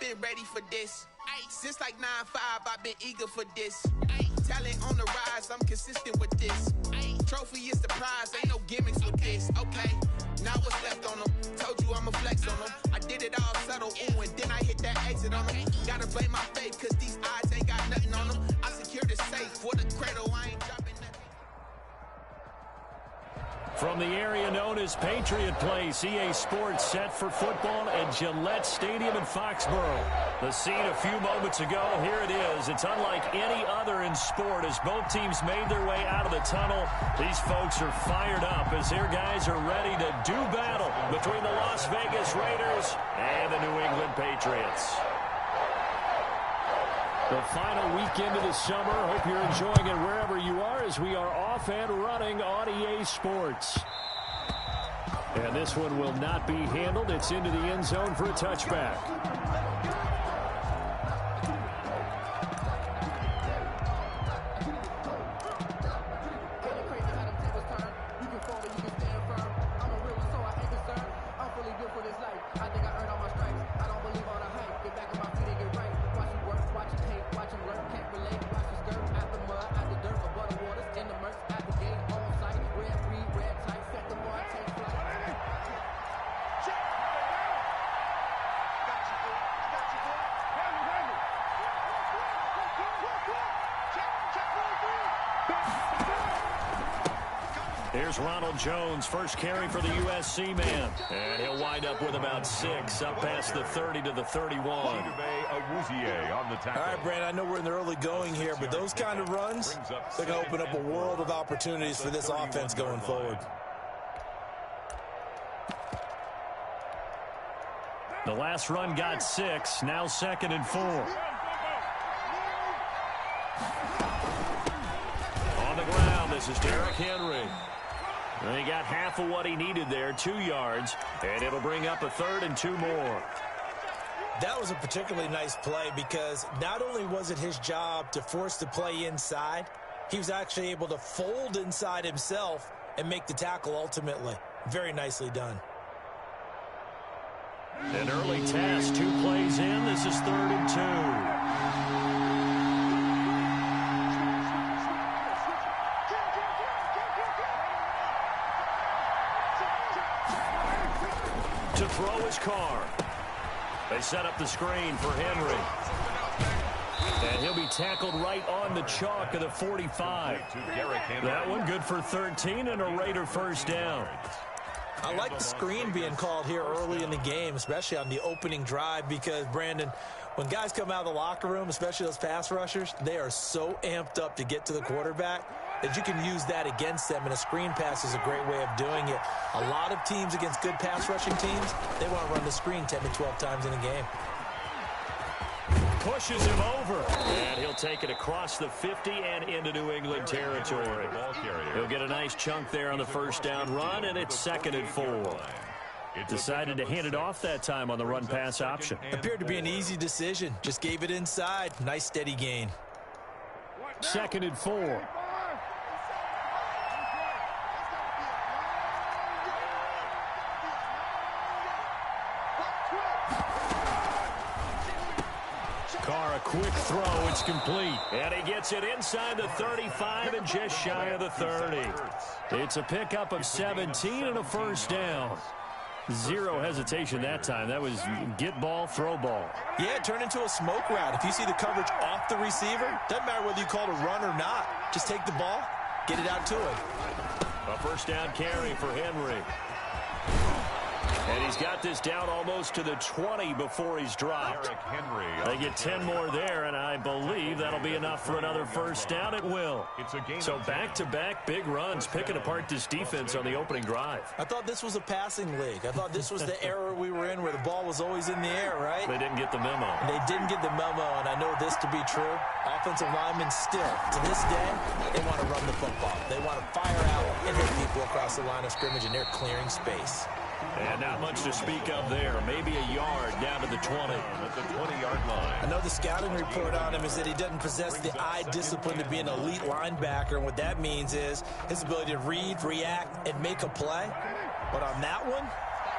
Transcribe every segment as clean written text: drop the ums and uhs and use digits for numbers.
been ready for this. Since like 9-5, I've been eager for this. Talent on the rise, I'm consistent with this. Trophy is the prize, ain't no gimmicks with this. Okay, now what's left on them? Told you I'ma flex on them. I did it all subtle, ooh, and then I hit that exit on them. Gotta blame my faith, cause these odds ain't got nothing on them. I secured the safe for the cradle, I ain't dropping nothing. From the area known as Patriot Place, EA Sports set for football at Gillette Stadium in Foxborough. The scene a few moments ago, here it is. It's unlike any other in sport as both teams made their way out of the tunnel. These folks are fired up as their guys are ready to do battle between the Las Vegas Raiders and the New England Patriots. The final weekend of the summer. Hope you're enjoying it wherever you are as we are off and running on EA Sports. And this one will not be handled. It's into the end zone for a touchback. Here's Ronald Jones, first carry for the USC man. And he'll wind up with about 6, up past the 30 to the 31. On the tackle. All right, Brandon, I know we're in the early going here, but those kind of runs, they're going to open up a world of opportunities for this offense going forward. The last run got 6, now 2nd and 4. On the ground, this is Derrick Henry. And he got half of what he needed there, 2 yards, and it'll bring up a 3rd and 2 more. That was a particularly nice play because not only was it his job to force the play inside, he was actually able to fold inside himself and make the tackle ultimately. Very nicely done. An early test, 2 plays in. This is 3rd and 2. To throw his car. They set up the screen for Henry. And he'll be tackled right on the chalk of the 45. That one good for 13 and a Raider first down. I like the screen being called here early in the game, especially on the opening drive, because, Brandon, when guys come out of the locker room, especially those pass rushers, they are so amped up to get to the quarterback that you can use that against them, and a screen pass is a great way of doing it. A lot of teams against good pass rushing teams, they want to run the screen 10 to 12 times in a game. Pushes him over, and he'll take it across the 50 and into New England territory. He'll get a nice chunk there on the first down run, and it's 2nd and 4. Decided to hand it off that time on the run-pass option. Appeared to be an easy decision. Just gave it inside. Nice steady gain. 2nd and 4. Carr, a quick throw. It's complete. And he gets it inside the 35 and just shy of the 30. It's a pickup of 17 and a first down. Zero hesitation that time. That was get ball, throw ball. Yeah, it turned into a smoke route. If you see the coverage off the receiver, doesn't matter whether you call it a run or not. Just take the ball, get it out to him. A first down carry for Henry. And he's got this down almost to the 20 before he's dropped. They get 10 more there, and I believe that'll be enough for another first down. It will. So back-to-back big runs, picking apart this defense on the opening drive. I thought this was a passing league. I thought this was the era we were in where the ball was always in the air, right? They didn't get the memo. They didn't get the memo, and I know this to be true. Offensive linemen still, to this day, they want to run the football. They want to fire out and hit people across the line of scrimmage, and they're clearing space. And not much to speak of there. Maybe a yard down to the 20. At the 20-yard line. I know the scouting report on him is that he doesn't possess the eye discipline to be an elite linebacker. And what that means is his ability to read, react, and make a play. But on that one,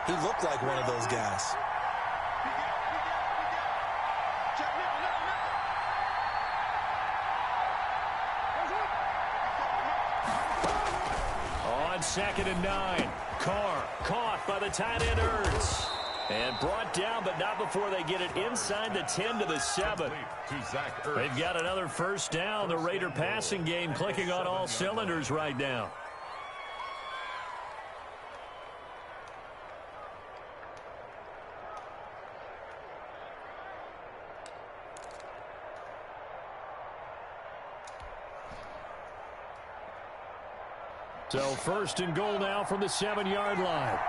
he looked like one of those guys. on 2nd and 9. Carr caught by the tight end Ertz. And brought down, but not before they get it inside the 10 to the 7. They've got another first down. The Raider passing game clicking on all cylinders right now. So first and goal now from the 7-yard line.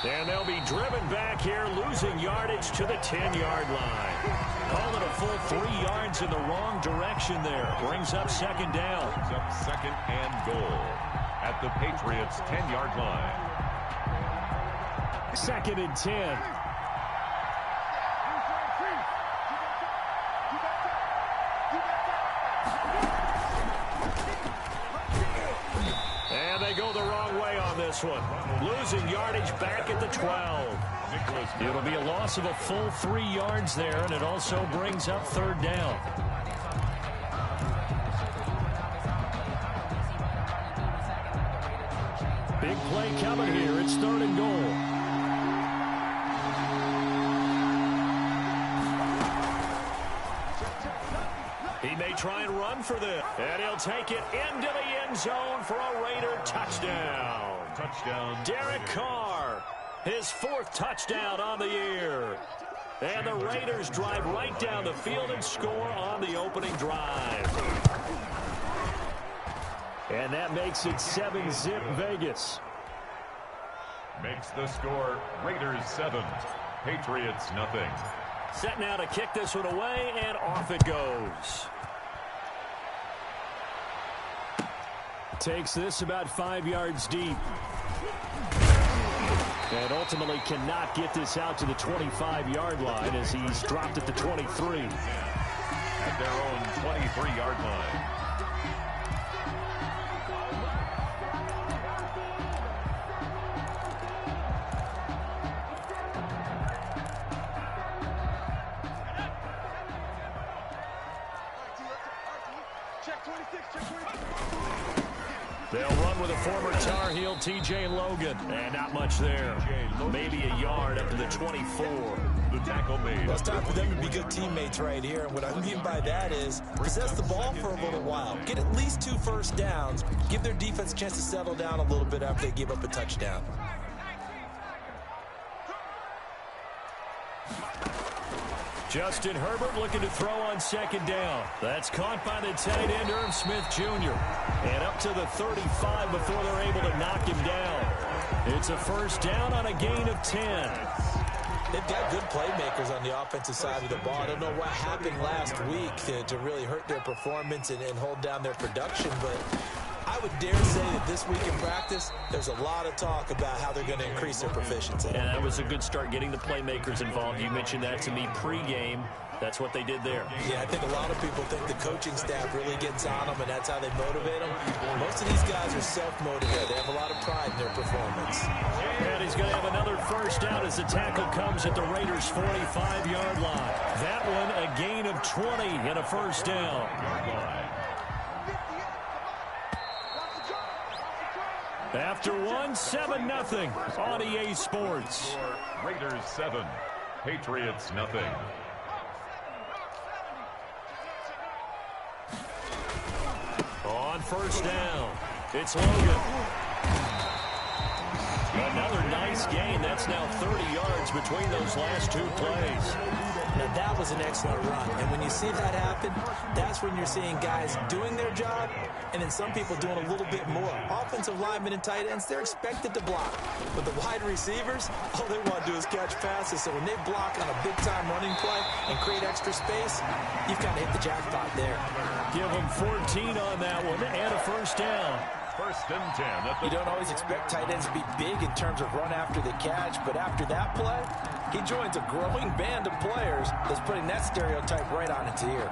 And they'll be driven back here, losing yardage to the 10-yard line. Call it a full 3 yards in the wrong direction there. Brings up 2nd down. Brings up 2nd and goal at the Patriots' 10-yard line. 2nd and 10. And they go the wrong way on this one. Losing yardage back at the 12. It'll be a loss of a full 3 yards there, and it also brings up 3rd down. Big play coming here. It's 3rd and goal. He may try and run for this. And he'll take it into the end zone for a Raider touchdown. Touchdown. Derek Carr, his 4th touchdown on the year. And the Raiders drive right down the field and score on the opening drive. And that makes it 7-zip Vegas. Makes the score Raiders 7, Patriots nothing. Set now to kick this one away, and off it goes. Takes this about 5 yards deep. And ultimately cannot get this out to the 25-yard line as he's dropped at the 23. At their own 23-yard line. They'll run with a former Tar Heel, T.J. Logan. And not much there. Maybe a yard up to the 24. The tackle made. Well, it's time for them to be good teammates right here. And what I mean by that is possess the ball for a little while. Get at least 2 first downs. Give their defense a chance to settle down a little bit after they give up a touchdown. Justin Herbert looking to throw on 2nd down. That's caught by the tight end, Irv Smith Jr. And up to the 35 before they're able to knock him down. It's a first down on a gain of 10. They've got good playmakers on the offensive side of the ball. I don't know what happened last week to really hurt their performance and hold down their production, but I would dare say that this week in practice, there's a lot of talk about how they're going to increase their proficiency. And that was a good start, getting the playmakers involved. You mentioned that to me pregame. That's what they did there. Yeah, I think a lot of people think the coaching staff really gets on them, and that's how they motivate them. Most of these guys are self-motivated. They have a lot of pride in their performance. And he's going to have another first down as the tackle comes at the Raiders' 45-yard line. That one a gain of 20 and a first down. After 7-0 on EA Sports. Raiders 7, Patriots nothing. On first down, it's Logan. Another nice gain. That's now 30 yards between those last 2 plays. Now, that was an excellent run. And when you see that happen, that's when you're seeing guys doing their job and then some people doing a little bit more. Offensive linemen and tight ends, they're expected to block. But the wide receivers, all they want to do is catch passes. So when they block on a big-time running play and create extra space, you've kind of hit the jackpot there. Give them 14 on that one and a first down. First and 10. You don't always expect tight ends to be big in terms of run after the catch, but after that play, he joins a growing band of players that's putting that stereotype right on its ear.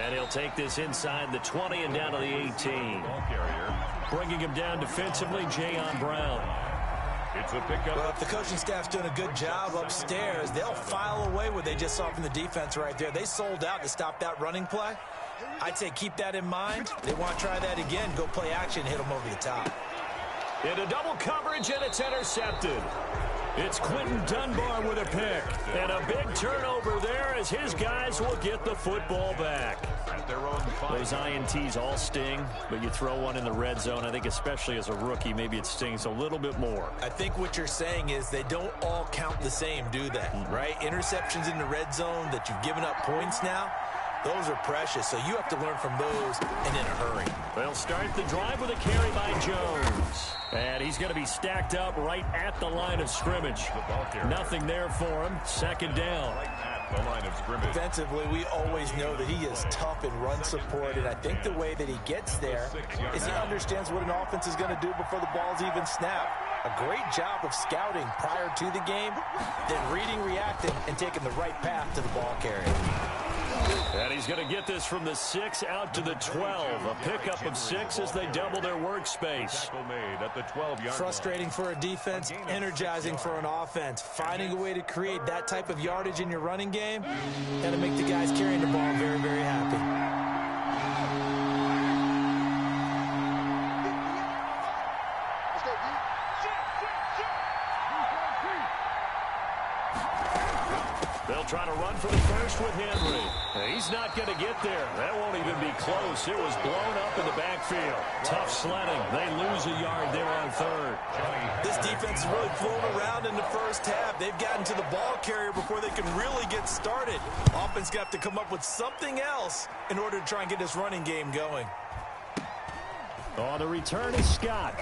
And he'll take this inside the 20 and down to the 18. Bringing him down defensively, Jayon Brown. It's a pickup. Well, if the coaching staff's doing a good job upstairs, they'll file away what they just saw from the defense right there. They sold out to stop that running play. I'd say keep that in mind. They want to try that again. Go play action, hit them over the top. Into double coverage, and it's intercepted. It's Quentin Dunbar with a pick. And a big turnover there as his guys will get the football back. At their own 5. Those INTs all sting, but you throw one in the red zone, I think especially as a rookie, maybe it stings a little bit more. I think what you're saying is they don't all count the same, do they? Right? Interceptions in the red zone that you've given up points now, those are precious, so you have to learn from those and in a hurry. They'll start the drive with a carry by Jones. And he's going to be stacked up right at the line of scrimmage. Nothing there for him. Second down. Right at the line of scrimmage. Defensively, we always know that he is tough in run support, and I think the way that he gets there is he understands what an offense is going to do before the ball's even snapped. A great job of scouting prior to the game, then reading, reacting, and taking the right path to the ball carrier. And he's going to get this from the 6 out to the 12. A pickup of 6 as they double their workspace. Made at the 12-yard Frustrating for a defense, energizing for an offense. Finding a way to create that type of yardage in your running game, got to make the guys carrying the ball very, very happy. They'll try to run for the first with Henry. He's not going to get there. That won't even be close. It was blown up in the backfield. Tough sledding. They lose a yard there on third. This defense has really flown around in the first half. They've gotten to the ball carrier before they can really get started. Offense got to come up with something else in order to try and get this running game going. On the return is Scott.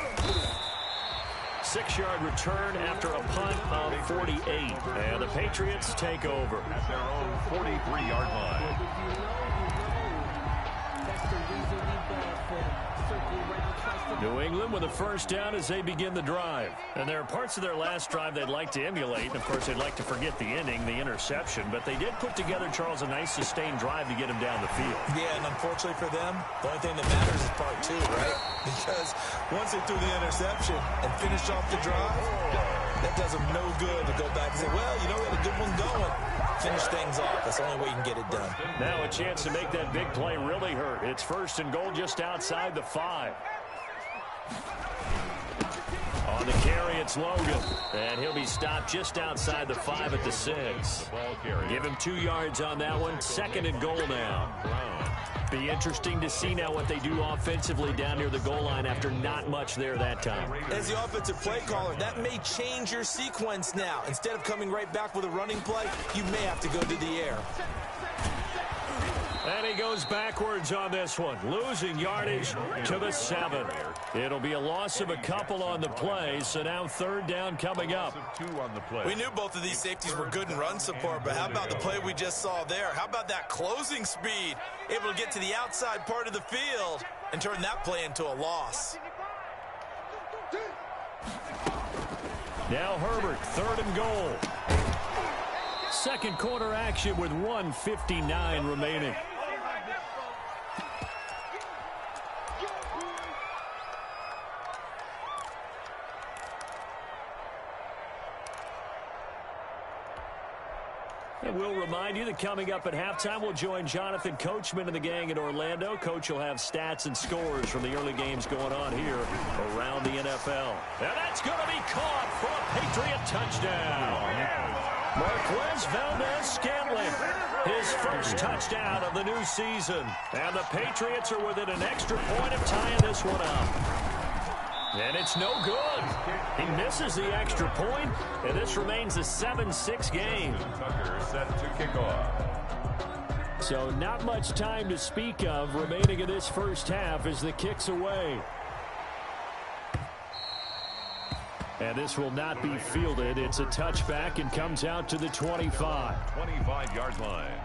6-yard return after a punt of 48. And the Patriots take over. At their own 43-yard line. New England with a first down as they begin the drive. And there are parts of their last drive they'd like to emulate. And of course, they'd like to forget the ending, the interception. But they did put together, Charles, a nice sustained drive to get him down the field. Yeah, and unfortunately for them, the only thing that matters is part 2, right? Because once they threw the interception and finished off the drive, that does them no good to go back and say, well, you know, we had a good one going. Finish things off. That's the only way you can get it done. Now a chance to make that big play really hurt. It's first and goal just outside the 5. On the carry, it's Logan. And he'll be stopped just outside the 5 at the 6. Give him 2 yards on that one. Second and goal now. Be interesting to see now what they do offensively down near the goal line after not much there that time. As the offensive play caller, that may change your sequence now. Instead of coming right back with a running play, you may have to go to the air. And he goes backwards on this one, losing yardage to the 7. It'll be a loss of a couple on the play, so now third down coming up. We knew both of these safeties were good in run support, but how about the play we just saw there? How about that closing speed? Able to get to the outside part of the field and turn that play into a loss. Now Herbert, third and goal. Second quarter action with 1:59 remaining. And we'll remind you that coming up at halftime, we'll join Jonathan Coachman and the gang in Orlando. Coach will have stats and scores from the early games going on here around the NFL. And that's going to be caught for a Patriot touchdown. Marquez Valdez-Scantling, his first touchdown of the new season. And the Patriots are within an extra point of tying this one up. And it's no good. He misses the extra point, and this remains a 7-6 game. Tucker set to kick off. So not much time to speak of remaining in this first half as the kick's away. And this will not be fielded. It's a touchback and comes out to the 25. 25-yard line.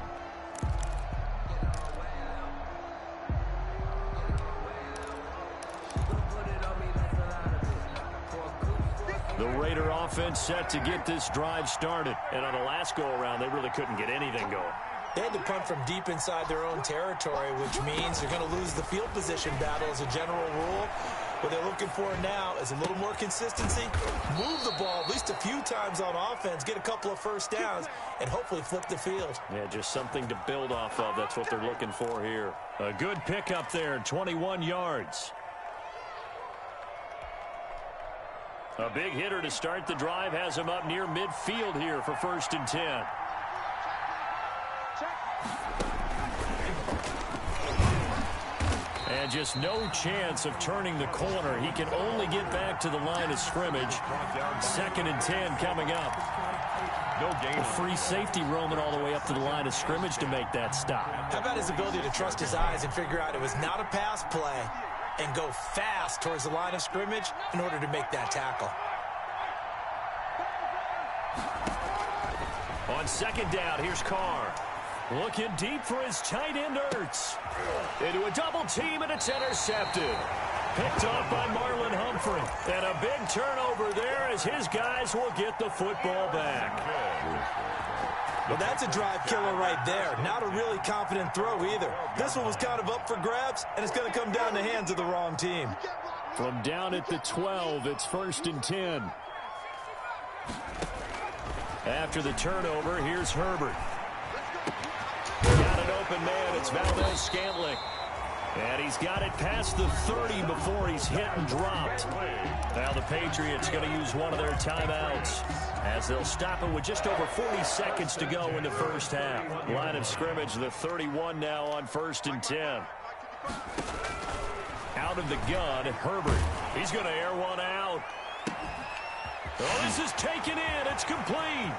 The Raider offense set to get this drive started. And on the last go-around, they really couldn't get anything going. They had to punt from deep inside their own territory, which means they're going to lose the field position battle as a general rule. What they're looking for now is a little more consistency, move the ball at least a few times on offense, get a couple of first downs, and hopefully flip the field. Yeah, just something to build off of. That's what they're looking for here. A good pickup there, 21 yards. A big hitter to start the drive has him up near midfield here for 1st and 10. And just no chance of turning the corner. He can only get back to the line of scrimmage. 2nd and 10 coming up. No gain. A free safety roaming all the way up to the line of scrimmage to make that stop. How about his ability to trust his eyes and figure out it was not a pass play and go fast towards the line of scrimmage in order to make that tackle. On 2nd down, here's Carr. Looking deep for his tight end, Ertz. Into a double team, and it's intercepted. Picked off by Marlon Humphrey. And a big turnover there as his guys will get the football back. Well, that's a drive killer right there. Not a really confident throw either. This one was kind of up for grabs, and it's going to come down the hands of the wrong team. From down at the 12, it's 1st and 10. After the turnover, here's Herbert. Got an open man. It's Valdez-Scantling. And he's got it past the 30 before he's hit and dropped. Now the Patriots going to use one of their timeouts as they'll stop it with just over 40 seconds to go in the first half. Line of scrimmage, the 31 now on 1st and 10. Out of the gun, Herbert. He's going to air one out. Oh, this is taken in. It's complete.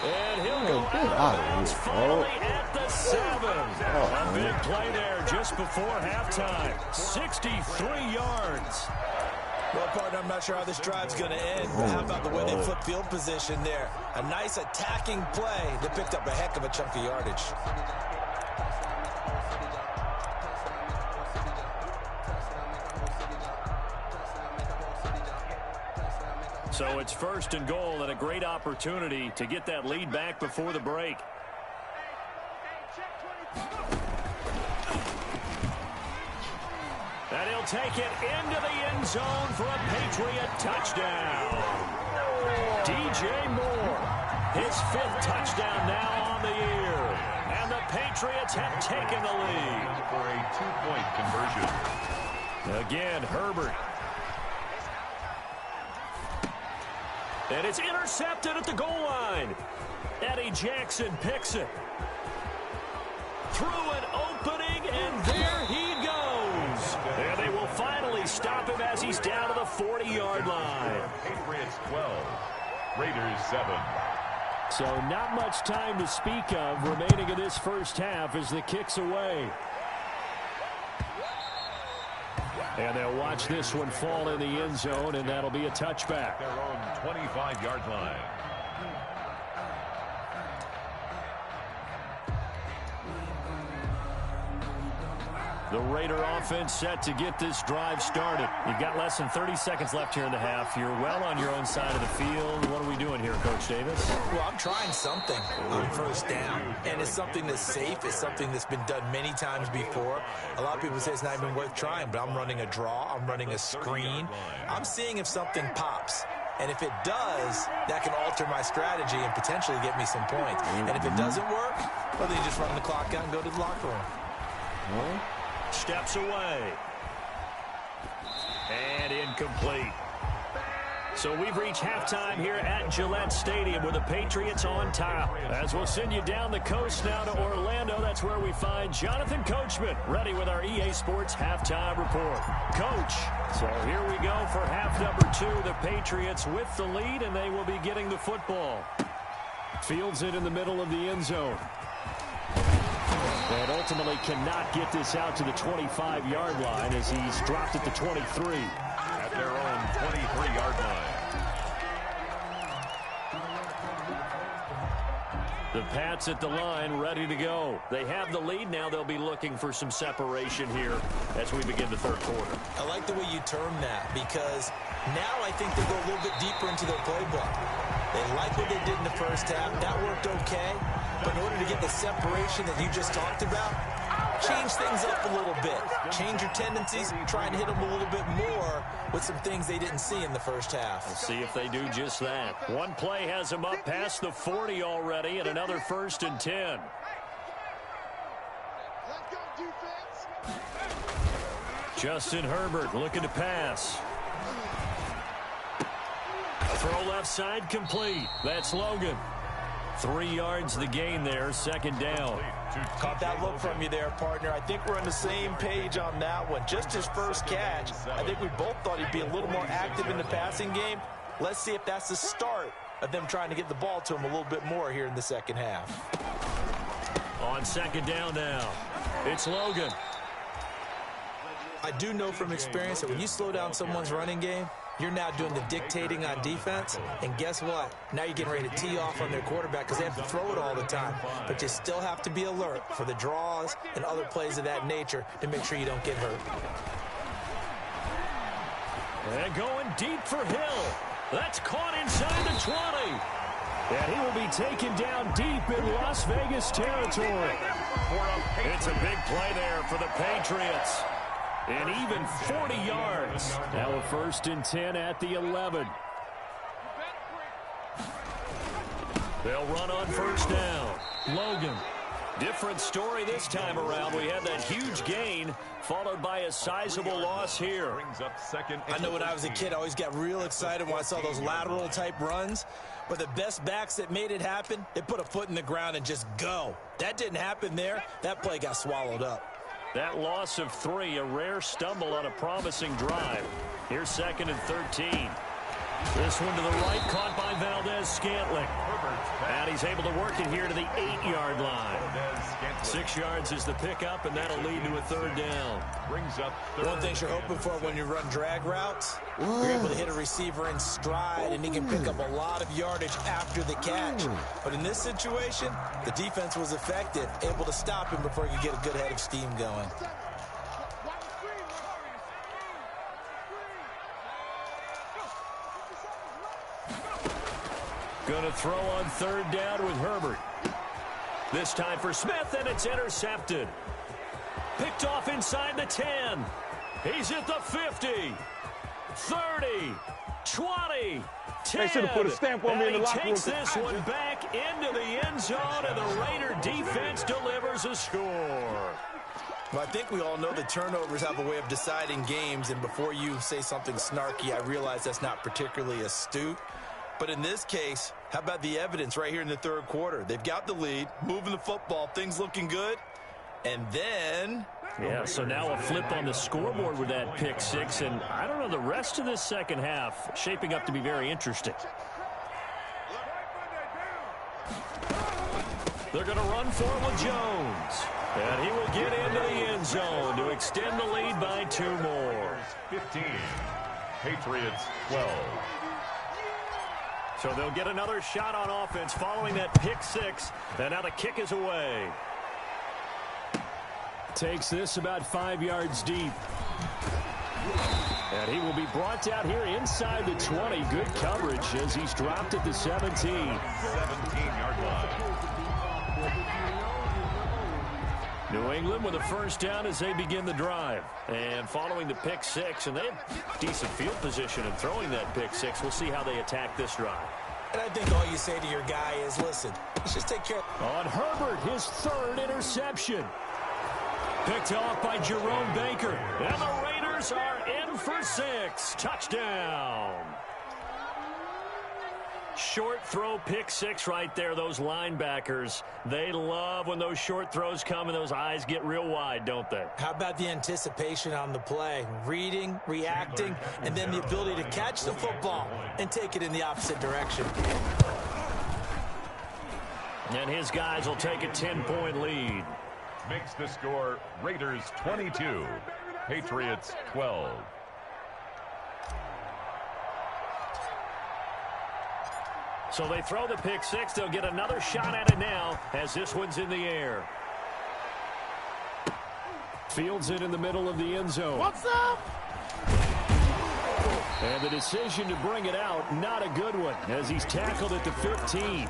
And he'll go out of bounds finally at the 7. A big play there just before halftime. 63 yards. Well, partner, I'm not sure how this drive's going to end, but how about the way they flip field position there? A nice attacking play that picked up a heck of a chunk of yardage. So it's 1st and goal and a great opportunity to get that lead back before the break. And he'll take it into the end zone for a Patriot touchdown. DJ Moore, his 5th touchdown now on the year. And the Patriots have taken the lead. For a 2-point conversion. Again, Herbert. And it's intercepted at the goal line. Eddie Jackson picks it. Through an opening, and there he goes. And they will finally stop him as he's down to the 40-yard line. Patriots 12, Raiders 7. So not much time to speak of remaining in this first half as the kick's away. And they'll watch this one fall in the end zone, and that'll be a touchback. Their own 25-yard line. The Raider offense set to get this drive started. You've got less than 30 seconds left here in the half. You're well on your own side of the field. What are we doing here, Coach Davis? Well, I'm trying something on 1st down, and it's something that's safe. It's something that's been done many times before. A lot of people say it's not even worth trying, but I'm running a draw. I'm running a screen. I'm seeing if something pops. And if it does, that can alter my strategy and potentially get me some points. And if it doesn't work, well, then you just run the clock out and go to the locker room. Steps away. And incomplete. So we've reached halftime here at Gillette Stadium with the Patriots on top. As we'll send you down the coast now to Orlando, that's where we find Jonathan Coachman ready with our EA Sports halftime report. Coach, so here we go for half number 2. The Patriots with the lead, and they will be getting the football. Fields it in the middle of the end zone. And ultimately cannot get this out to the 25-yard line as he's dropped at the 23. At their own 23-yard line. The Pats at the line, ready to go. They have the lead now. They'll be looking for some separation here as we begin the third quarter. I like the way you term that because now I think they go a little bit deeper into their playbook. They like what they did in the first half. That worked okay. But in order to get the separation that you just talked about, change things up a little bit. Change your tendencies, try and hit them a little bit more with some things they didn't see in the first half. We'll see if they do just that. One play has them up past the 40 already, and another 1st and 10. Justin Herbert looking to pass. Throw left side complete. That's Logan. 3 yards the gain there, 2nd down. Caught that look from you there, partner. I think we're on the same page on that one. Just his first catch. I think we both thought he'd be a little more active in the passing game. Let's see if that's the start of them trying to get the ball to him a little bit more here in the second half. On 2nd down now, it's Logan. I do know from experience that when you slow down someone's running game, you're now doing the dictating on defense, and guess what? Now you're getting ready to tee off on their quarterback because they have to throw it all the time. But you still have to be alert for the draws and other plays of that nature to make sure you don't get hurt. And going deep for Hill. That's caught inside the 20. And he will be taken down deep in Las Vegas territory. It's a big play there for the Patriots. And even 40 yards. Now a 1st and 10 at the 11. They'll run on 1st down. Logan. Different story this time around. We had that huge gain followed by a sizable loss here. I know when I was a kid, I always got real excited when I saw those lateral type runs. But the best backs that made it happen, they put a foot in the ground and just go. That didn't happen there. That play got swallowed up. That loss of 3, a rare stumble on a promising drive. Here's 2nd and 13. This one to the right, caught by Valdez-Scantling. And he's able to work it here to the 8-yard line. 6 yards is the pickup, and that'll lead to a 3rd down. One thing you're hoping for when you run drag routes, you're able to hit a receiver in stride, and he can pick up a lot of yardage after the catch. But in this situation, the defense was effective, able to stop him before he could get a good head of steam going. Going to throw on 3rd down with Herbert. This time for Smith, and it's intercepted. Picked off inside the 10. He's at the 50, 30, 20, 10. They should have put a stamp on me in the locker room. He takes this one back into the end zone, and the Raider defense delivers a score. Well, I think we all know that turnovers have a way of deciding games, and before you say something snarky, I realize that's not particularly astute. But in this case, how about the evidence right here in the 3rd quarter? They've got the lead, moving the football, things looking good, and then... Yeah, so now a flip on the scoreboard with that pick 6, and I don't know, the rest of this second half shaping up to be very interesting. They're going to run for it with Jones. And he will get into the end zone to extend the lead by 2 more. 15, Patriots 12. So they'll get another shot on offense following that pick 6. And now the kick is away. Takes this about 5 yards deep. And he will be brought down here inside the 20. Good coverage as he's dropped at the 17. 17-yard line. New England with a 1st down as they begin the drive. And following the pick 6, and they have decent field position in throwing that pick 6. We'll see how they attack this drive. And I think all you say to your guy is, listen, let's just take care. On Herbert, his 3rd interception. Picked off by Jerome Baker. And the Raiders are in for 6. Touchdown. Short throw pick 6 right there. Those linebackers, they love when those short throws come and those eyes get real wide, don't they? How about the anticipation on the play? Reading, reacting, and then the ability to catch the football and take it in the opposite direction. And his guys will take a 10-point lead. Makes the score Raiders 22, Patriots 12. So they throw the pick 6. They'll get another shot at it now as this one's in the air. Fields it in the middle of the end zone. What's up? And the decision to bring it out, not a good one, as he's tackled at the 15.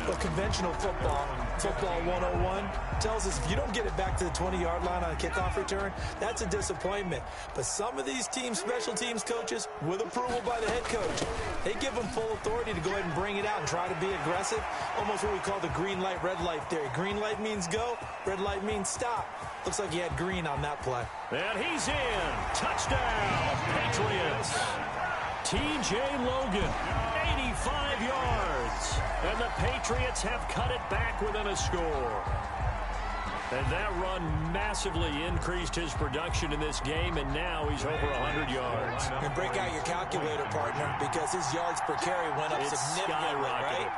Well, conventional football, Football 101 tells us if you don't get it back to the 20-yard line on a kickoff return, that's a disappointment. But some of these team special teams coaches, with approval by the head coach, they give them full authority to go ahead and bring it out and try to be aggressive, almost what we call the green light, red light theory. Green light means go, red light means stop. Looks like he had green on that play. And he's in. Touchdown, Patriots. T.J. Logan, 85 yards. And the Patriots have cut it back within a score. And that run massively increased his production in this game, and now he's over 100 yards. And break out your calculator, partner, because his yards per carry went up significantly, right?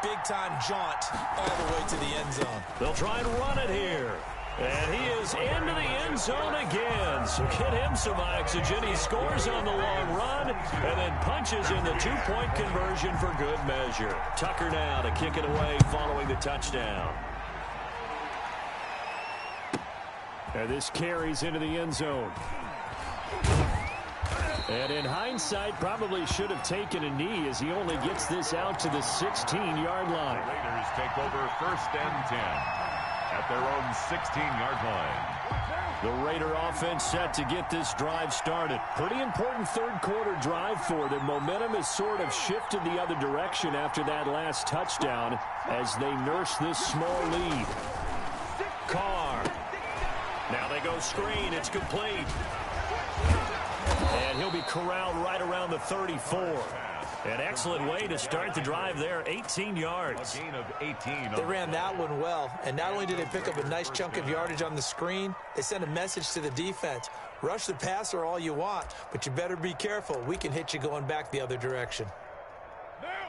Big-time jaunt all the way to the end zone. They'll try and run it here. And he is into the end zone again. So get him some oxygen. He scores on the long run and then punches in the two-point conversion for good measure. Tucker now to kick it away following the touchdown. And this carries into the end zone. And in hindsight, probably should have taken a knee as he only gets this out to the 16-yard line. Raiders take over 1st and 10 at their own 16-yard line. The Raider offense set to get this drive started. Pretty important third-quarter drive for them. Momentum has sort of shifted the other direction after that last touchdown as they nurse this small lead. Carr. Now they go screen. It's complete. And he'll be corralled right around the 34. An excellent way to start the drive there, 18 yards. A gain of 18. They ran that one well, and not only did they pick up a nice chunk of yardage on the screen, they sent a message to the defense. Rush the passer all you want, but you better be careful. We can hit you going back the other direction.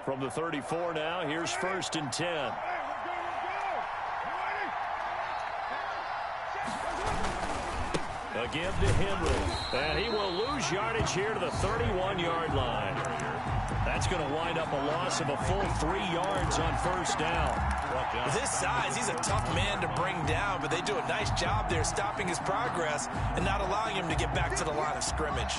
From the 34 now, here's 1st and 10. Again to Henry, and he will lose yardage here to the 31-yard line. That's going to wind up a loss of a full 3 yards on 1st down. With his size, he's a tough man to bring down, but they do a nice job there stopping his progress and not allowing him to get back to the line of scrimmage.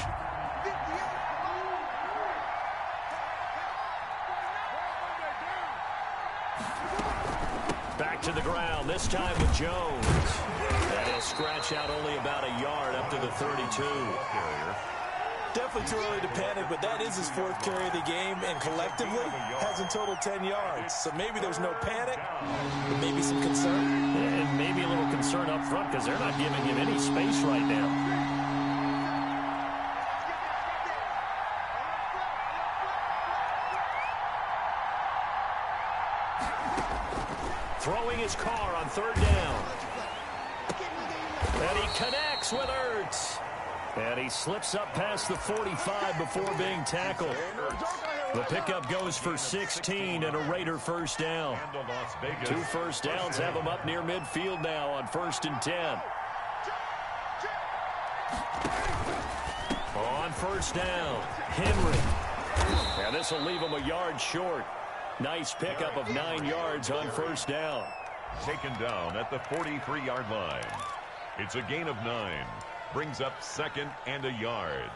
Back to the ground, this time with Jones. And he'll scratch out only about a yard up to the 32. Definitely too early to panic, but that is his 4th carry of the game, and collectively has in total 10 yards. So maybe there's no panic, but maybe some concern. And maybe a little concern up front because they're not giving him any space right now. Throwing his car on 3rd down. And he connects with Ertz. And he slips up past the 45 before being tackled. The pickup goes for 16 and a Raider 1st down. 2 first downs have him up near midfield now on 1st and 10. On 1st down, Henry. And this will leave him a yard short. Nice pickup of 9 yards on 1st down. Taken down at the 43-yard line. It's a gain of 9. Brings up 2nd and a yard.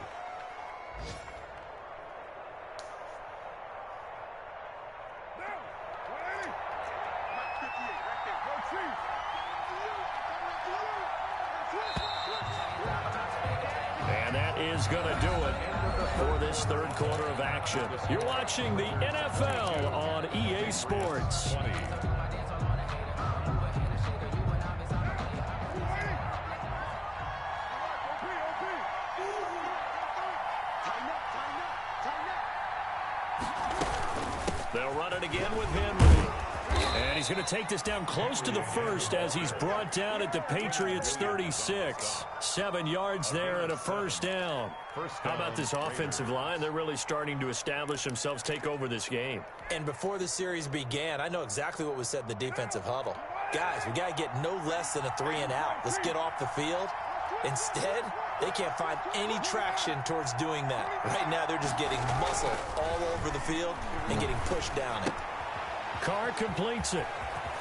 And that is going to do it for this 3rd quarter of action. You're watching the NFL on EA Sports. They'll run it again with Henry. And he's going to take this down close to the 1st as he's brought down at the Patriots 36. 7 yards there and a 1st down. How about this offensive line? They're really starting to establish themselves, take over this game. And before the series began, I know exactly what was said in the defensive huddle. Guys, we got to get no less than a 3 and out. Let's get off the field. Instead, they can't find any traction towards doing that. Right now, they're just getting muscle all over the field and getting pushed down it. Carr completes it.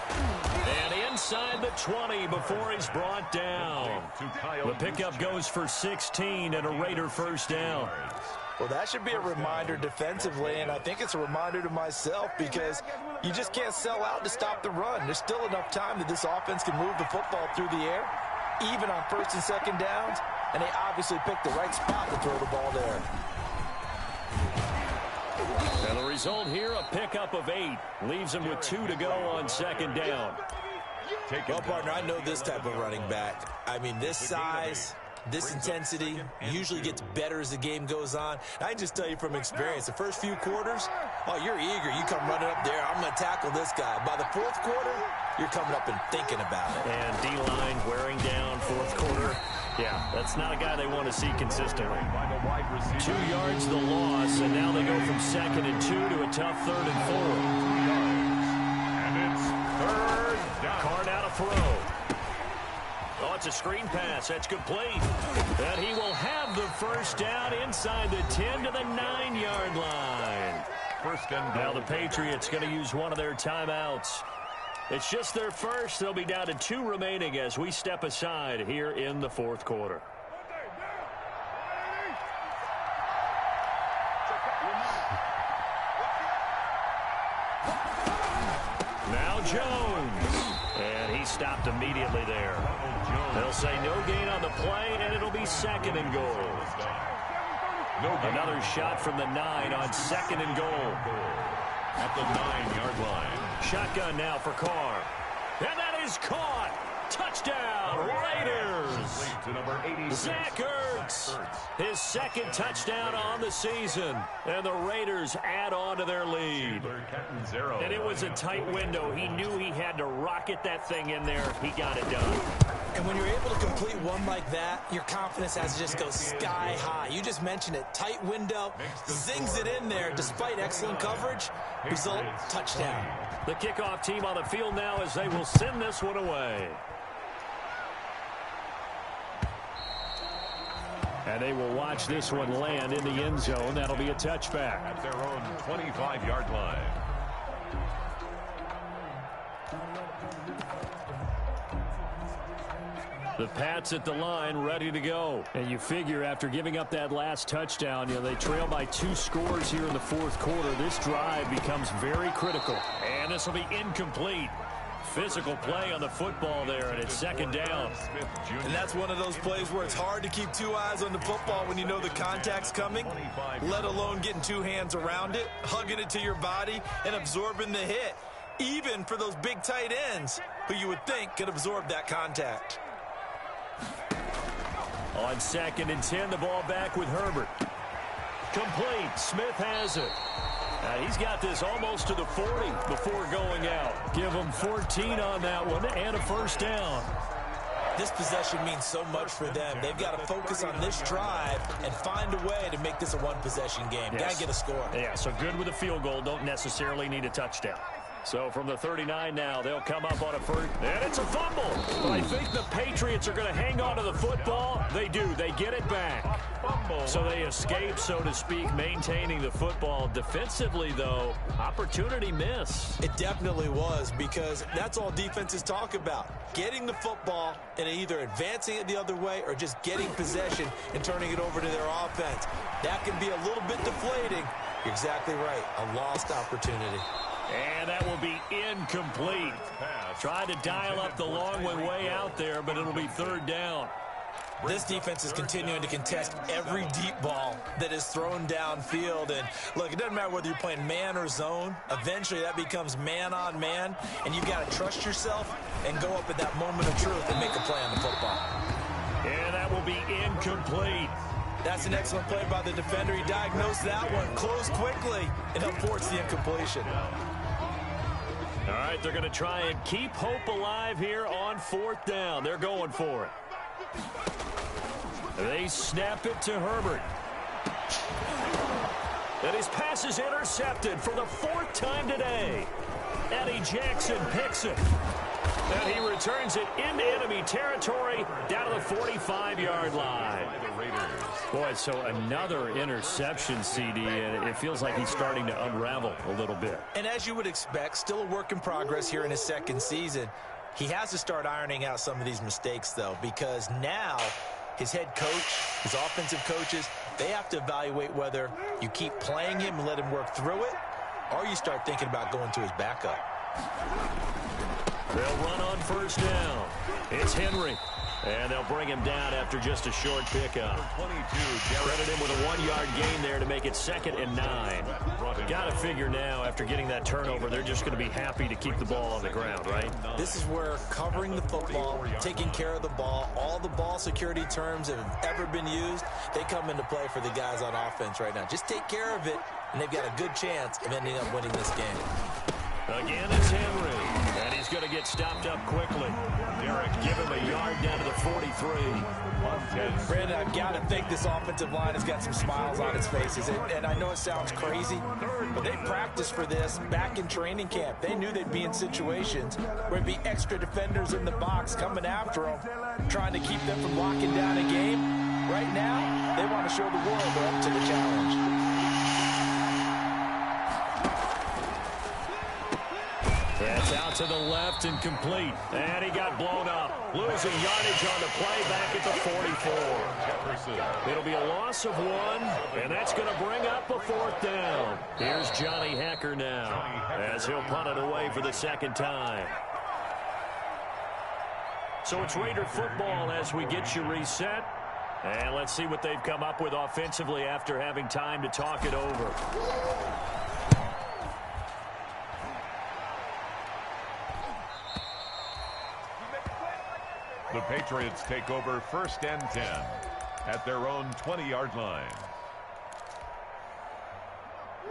And inside the 20 before he's brought down. The pickup goes for 16 and a Raider 1st down. Well, that should be a reminder defensively, and I think it's a reminder to myself because you just can't sell out to stop the run. There's still enough time that this offense can move the football through the air, even on first and second downs, and they obviously picked the right spot to throw the ball there. And the result here, a pickup of 8. Leaves them with 2 to go on second down. Well, partner, I know this type of running back. I mean, this size, this intensity usually gets better as the game goes on. I can just tell you from experience, the first few quarters, oh, you're eager. You come running up there, I'm going to tackle this guy. By the fourth quarter, you're coming up and thinking about it. And D-line wearing down fourth quarter. Yeah, that's not a guy they want to see consistently. 2 yards the loss, and now they go from 2nd and 2 to a tough 3rd and 4. And it's 3rd down. Card out a throw. Oh, it's a screen pass. That's complete. And he will have the first down inside the 10 to the 9-yard line. First and now the Patriots going to use one of their timeouts. It's just their first. They'll be down to 2 remaining as we step aside here in the fourth quarter. Now Jones. And he stopped immediately there. They'll say no gain on the play, and it'll be 2nd and goal. Another shot from the 9 on 2nd and goal. At the 9-yard line. Shotgun now for Carr. And that is caught. Touchdown, Raiders. Zach Ertz, his 2nd touchdown on the season. And the Raiders add on to their lead. And it was a tight window. He knew he had to rocket that thing in there. He got it done. And when you're able to complete one like that, your confidence has to just go sky high. You just mentioned it. Tight window, zings it in there despite excellent coverage. Result, touchdown. The kickoff team on the field now as they will send this one away. And they will watch this one land in the end zone. That'll be a touchback. At their own 25-yard line. The Pats at the line, ready to go. And you figure after giving up that last touchdown, they trail by 2 scores here in the fourth quarter. This drive becomes very critical. And this will be incomplete. Physical play on the football there, and it's 2nd down. And that's one of those plays where it's hard to keep 2 eyes on the football when you know the contact's coming, let alone getting 2 hands around it, hugging it to your body, and absorbing the hit, even for those big tight ends who you would think could absorb that contact. On 2nd and 10, the ball back with Herbert. Complete. Smith has it. He's got this almost to the 40 before going out. Give him 14 on that one and a first down. This possession means so much for them. They've got to focus on this drive and find a way to make this a one-possession game. Yes. Got to get a score. Yeah, so good with a field goal. Don't necessarily need a touchdown. So from the 39 now, they'll come up on a first, and it's a fumble. But I think the Patriots are going to hang on to the football. They do. They get it back. So they escape, so to speak, maintaining the football. Defensively, though, opportunity miss. It definitely was, because that's all defenses talk about. Getting the football and either advancing it the other way or just getting possession and turning it over to their offense. That can be a little bit deflating. You're exactly right. A lost opportunity. And that will be incomplete. Tried to dial up the long one way out there, but it'll be 3rd down. This defense is continuing to contest every deep ball that is thrown downfield. And, look, it doesn't matter whether you're playing man or zone. Eventually, that becomes man-on-man, and you've got to trust yourself and go up at that moment of truth and make a play on the football. And that will be incomplete. That's an excellent play by the defender. He diagnosed that one, closed quickly, and helped force the incompletion. All right, they're going to try and keep hope alive here on 4th down. They're going for it. They snap it to Herbert. And his pass is intercepted for the 4th time today. Eddie Jackson picks it. And he returns it into enemy territory down to the 45-yard line. Boy, so another interception, CD, and it feels like he's starting to unravel a little bit. And as you would expect, still a work in progress here in his 2nd season. He has to start ironing out some of these mistakes, though, because now his head coach, his offensive coaches, they have to evaluate whether you keep playing him and let him work through it, or you start thinking about going to his backup. They'll run on first down. It's Henry. And they'll bring him down after just a short pickup. 22, Credit him with a 1-yard gain there to make it 2nd and 9. Got to figure now, after getting that turnover, they're just going to be happy to keep the ball on the ground, right? This is where covering the football, taking care of the ball, all the ball security terms that have ever been used, they come into play for the guys on offense right now. Just take care of it, and they've got a good chance of ending up winning this game. Again, it's Henry, and he's going to get stopped up quickly. Derek, give him a yard down to the 43. Brandon, I've got to think this offensive line has got some smiles on its faces. And I know it sounds crazy, but they practiced for this back in training camp. They knew they'd be in situations where there'd be extra defenders in the box coming after them, trying to keep them from locking down a game. Right now, they want to show the world they're up to the challenge. That's out to the left and complete. And he got blown up. Losing yardage on the play back at the 44. It'll be a loss of 1, and that's going to bring up a 4th down. Here's Johnny Hecker now as he'll punt it away for the 2nd time. So it's Raider football as we get you reset. And let's see what they've come up with offensively after having time to talk it over. The Patriots take over 1st and 10 at their own 20-yard line.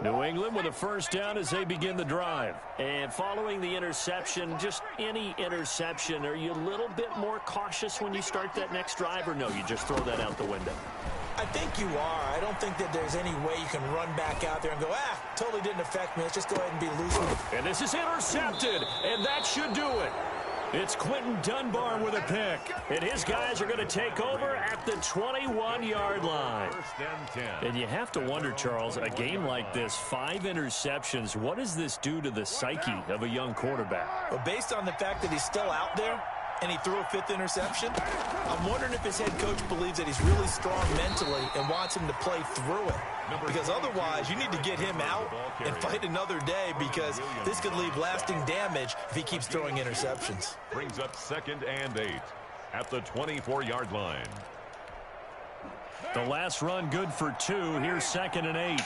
New England with a 1st down as they begin the drive. And following the interception, just any interception, are you a little bit more cautious when you start that next drive, or no, you just throw that out the window? I think you are. I don't think that there's any way you can run back out there and go, totally didn't affect me. Let's just go ahead and be loose with it. And this is intercepted, and that should do it. It's Quentin Dunbar with a pick. And his guys are going to take over at the 21-yard line. 1st and 10. And you have to wonder, Charles, a game like this, 5 interceptions, what does this do to the psyche of a young quarterback? Well, based on the fact that he's still out there and he threw a 5th interception, I'm wondering if his head coach believes that he's really strong mentally and wants him to play through it. Because otherwise, you need to get him out and fight another day, because this could leave lasting damage if he keeps throwing interceptions. Brings up 2nd and 8 at the 24-yard line. The last run good for 2. Here's 2nd and 8.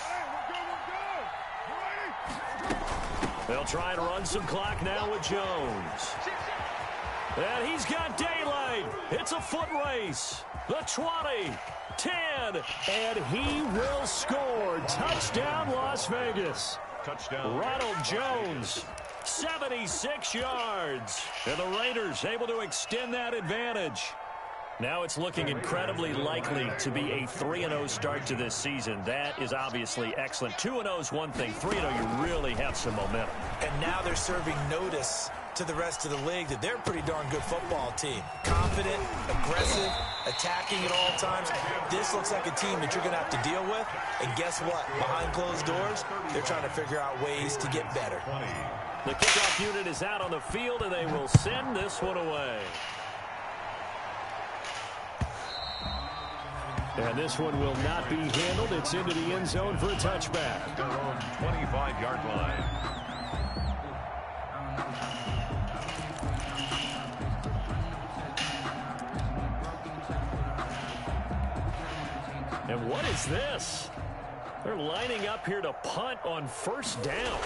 They'll try and run some clock now with Jones. And he's got daylight. It's a foot race. The 20, 10, and he will score. Touchdown, Las Vegas. Touchdown. Ronald Jones, 76 yards. And the Raiders able to extend that advantage. Now it's looking incredibly likely to be a 3-0 start to this season. That is obviously excellent. 2-0 is one thing. 3-0, you really have some momentum. And now they're serving notice to the rest of the league that they're a pretty darn good football team. Confident, aggressive, attacking at all times. This looks like a team that you're going to have to deal with. And guess what? Behind closed doors, they're trying to figure out ways to get better. The kickoff unit is out on the field, and they will send this one away. And this one will not be handled. It's into the end zone for a touchback. Their own 25-yard line. And what is this? They're lining up here to punt on 1st down.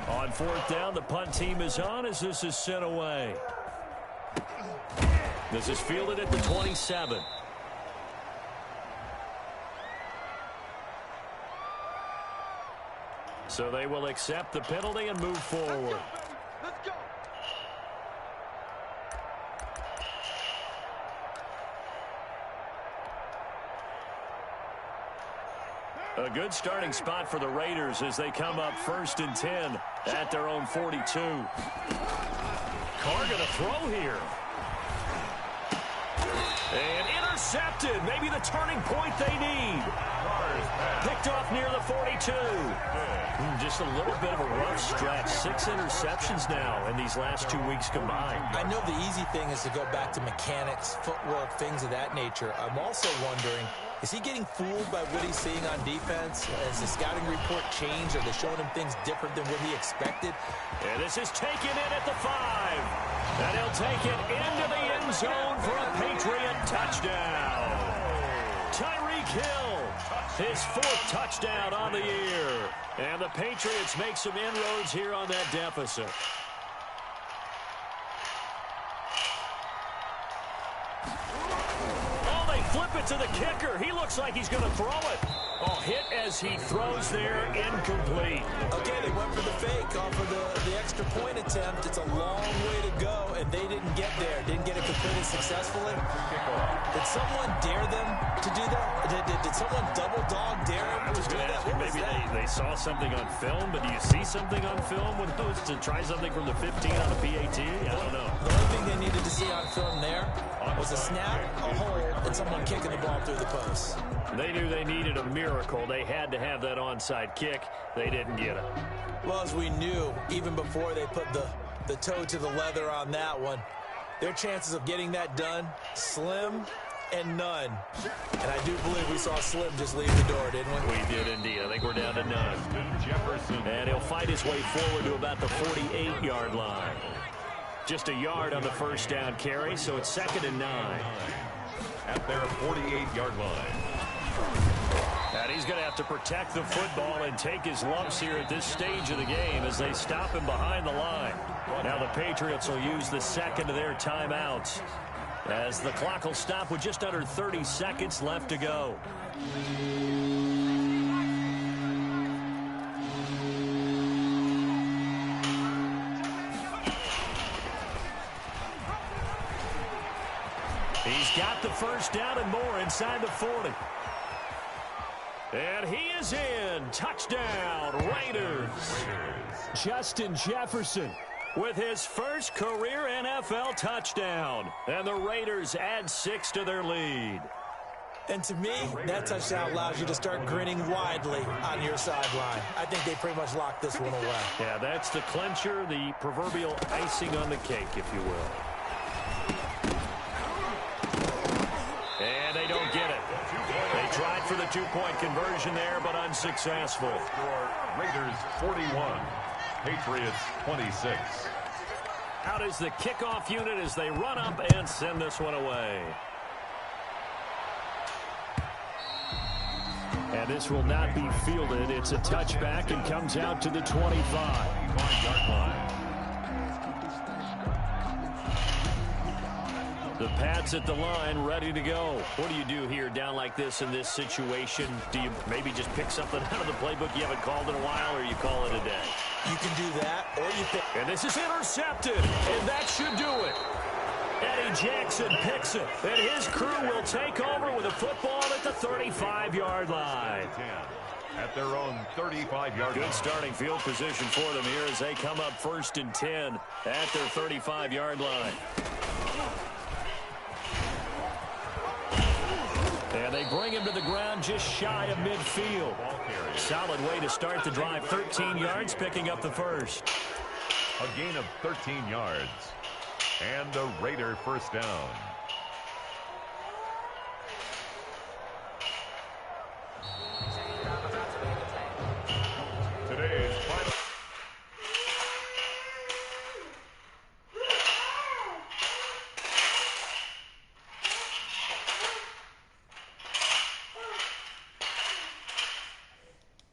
On 4th down, the punt team is on as this is sent away. This is fielded at the 27. So they will accept the penalty and move forward. Let's go. A good starting spot for the Raiders as they come up 1st and 10 at their own 42. Carr going to throw here. And intercepted. Maybe the turning point they need. Picked off near the 42. Just a little bit of a rough stretch. 6 interceptions now in these last 2 weeks combined. I know the easy thing is to go back to mechanics, footwork, things of that nature. I'm also wondering Is he getting fooled by what he's seeing on defense? Has the scouting report changed? Are they showing him things different than what he expected? And this is taken in at the 5. And he'll take it into the end zone for a Patriot touchdown. Tyreek Hill, his 4th touchdown on the year. And the Patriots make some inroads here on that deficit. Flip it to the kicker. He looks like he's going to throw it. Oh, hit as he throws there, incomplete. Okay, they went for the fake off of the extra point attempt. It's a long way to go, and they didn't get there. Didn't get it completed successfully. Did someone dare them to do that? Did someone double dog dare them to do that? Maybe they saw something on film, but do you see something on film with those to try something from the 15 on the PAT? I don't know. The only thing they needed to see on film there was a snap, a hold, and someone kicking the ball through the post. They knew they needed a miracle. They had to have that onside kick. They didn't get it. Well, as we knew, even before they put the toe to the leather on that one, their chances of getting that done, slim and none. And I do believe we saw Slim just leave the door, didn't we? We did indeed. I think we're down to none. And he'll fight his way forward to about the 48-yard line. Just a yard on the first down carry, so it's 2nd and 9. At their 48-yard line. And he's going to have to protect the football and take his lumps here at this stage of the game as they stop him behind the line. Now the Patriots will use the second of their timeouts as the clock will stop with just under 30 seconds left to go. He's got the first down and more inside the 40. And he is in. Touchdown, Raiders. Justin Jefferson with his first career NFL touchdown. And the Raiders add 6 to their lead. And to me, that touchdown allows you to start grinning widely on your sideline. I think they pretty much locked this one away. Yeah, that's the clincher, the proverbial icing on the cake, if you will. And they don't get it. They tried for the 2-point conversion there, but unsuccessful. Raiders 41, Patriots 26. Out is the kickoff unit as they run up and send this one away. And this will not be fielded. It's a touchback and comes out to the 25-yard line. The Pats at the line, ready to go. What do you do here down like this in this situation? Do you maybe just pick something out of the playbook you haven't called in a while, or you call it a day? You can do that, or you pick. And this is intercepted, and that should do it. Eddie Jackson picks it, and his crew will take over with a football at the 35-yard line. At their own 35-yard line. Good starting field position for them here as they come up 1st and 10 at their 35-yard line. And they bring him to the ground just shy of midfield. Solid way to start the drive. 13 yards, picking up the first. A gain of 13 yards. And a Raider first down.